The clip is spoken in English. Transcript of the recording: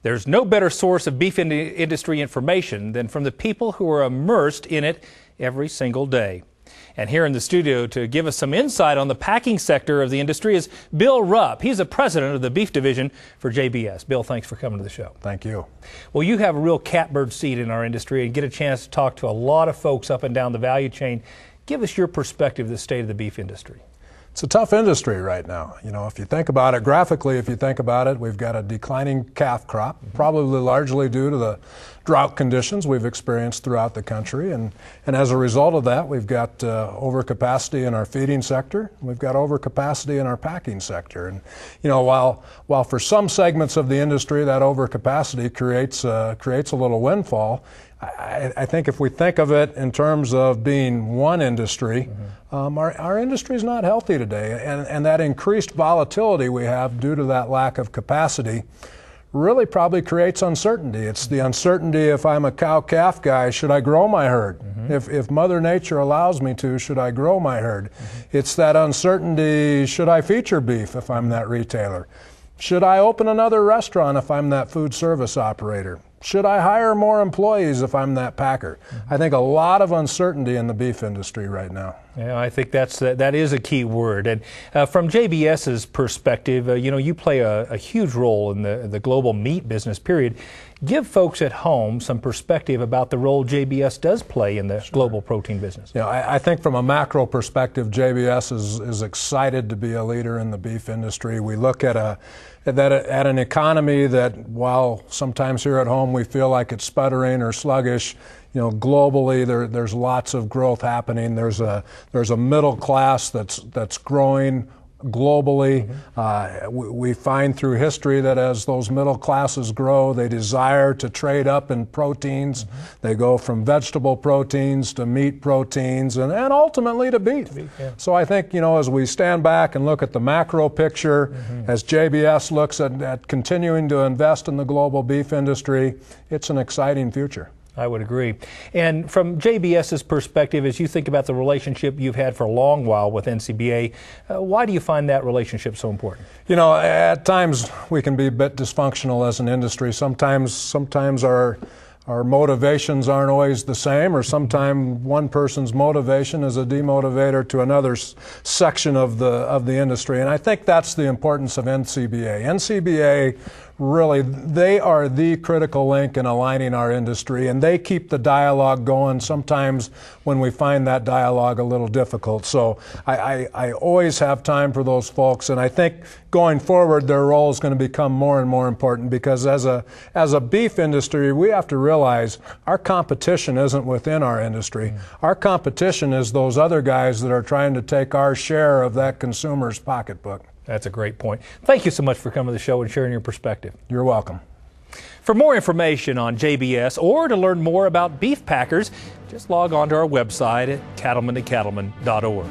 There's no better source of beef industry information than from the people who are immersed in it every single day. And here in the studio to give us some insight on the packing sector of the industry is Bill Rupp. He's the president of the beef division for JBS. Bill, thanks for coming to the show. Thank you. Well, you have a real catbird seat in our industry and get a chance to talk to a lot of folks up and down the value chain. Give us your perspective of the state of the beef industry. It's a tough industry right now. You know, if you think about it graphically, if you think about it, we've got a declining calf crop, probably largely due to the drought conditions we've experienced throughout the country. And as a result of that, we've got overcapacity in our feeding sector. We've got overcapacity in our packing sector. And, you know, while for some segments of the industry that overcapacity creates a little windfall, I think if we think of it in terms of being one industry, our industry is not healthy today, and that increased volatility we have due to that lack of capacity really probably creates uncertainty. It's the uncertainty if I'm a cow-calf guy, should I grow my herd? If Mother Nature allows me to, should I grow my herd? It's that uncertainty, should I feature beef if I'm that retailer? Should I open another restaurant if I'm that food service operator? Should I hire more employees if I'm that packer? I think a lot of uncertainty in the beef industry right now. Yeah, I think that is a key word. And from JBS's perspective, you know, you play a huge role in the global meat business, period. Give folks at home some perspective about the role JBS does play in the global protein business. Yeah, I think from a macro perspective, JBS is excited to be a leader in the beef industry. We look at an economy that, while sometimes here at home we feel like it's sputtering or sluggish, you know, globally there's lots of growth happening. There's a middle class that's growing globally. We find through history that as those middle classes grow, they desire to trade up in proteins. They go from vegetable proteins to meat proteins and ultimately to beef. Yeah. So I think, you know, as we stand back and look at the macro picture, as JBS looks at continuing to invest in the global beef industry, it's an exciting future. I would agree. And from JBS's perspective, as you think about the relationship you've had for a long while with NCBA, why do you find that relationship so important? You know, at times we can be a bit dysfunctional as an industry. Sometimes our motivations aren't always the same, or sometimes one person's motivation is a demotivator to another section of the industry. And I think that's the importance of NCBA. NCBA really, they are the critical link in aligning our industry, and they keep the dialogue going sometimes when we find that dialogue a little difficult. So I always have time for those folks, and I think going forward their role is going to become more and more important, because as a beef industry, we have to realize our competition isn't within our industry. Our competition is those other guys that are trying to take our share of that consumer's pocketbook. That's a great point. Thank you so much for coming to the show and sharing your perspective. You're welcome. For more information on JBS or to learn more about beef packers, just log on to our website at cattlemen2cattlemen.org.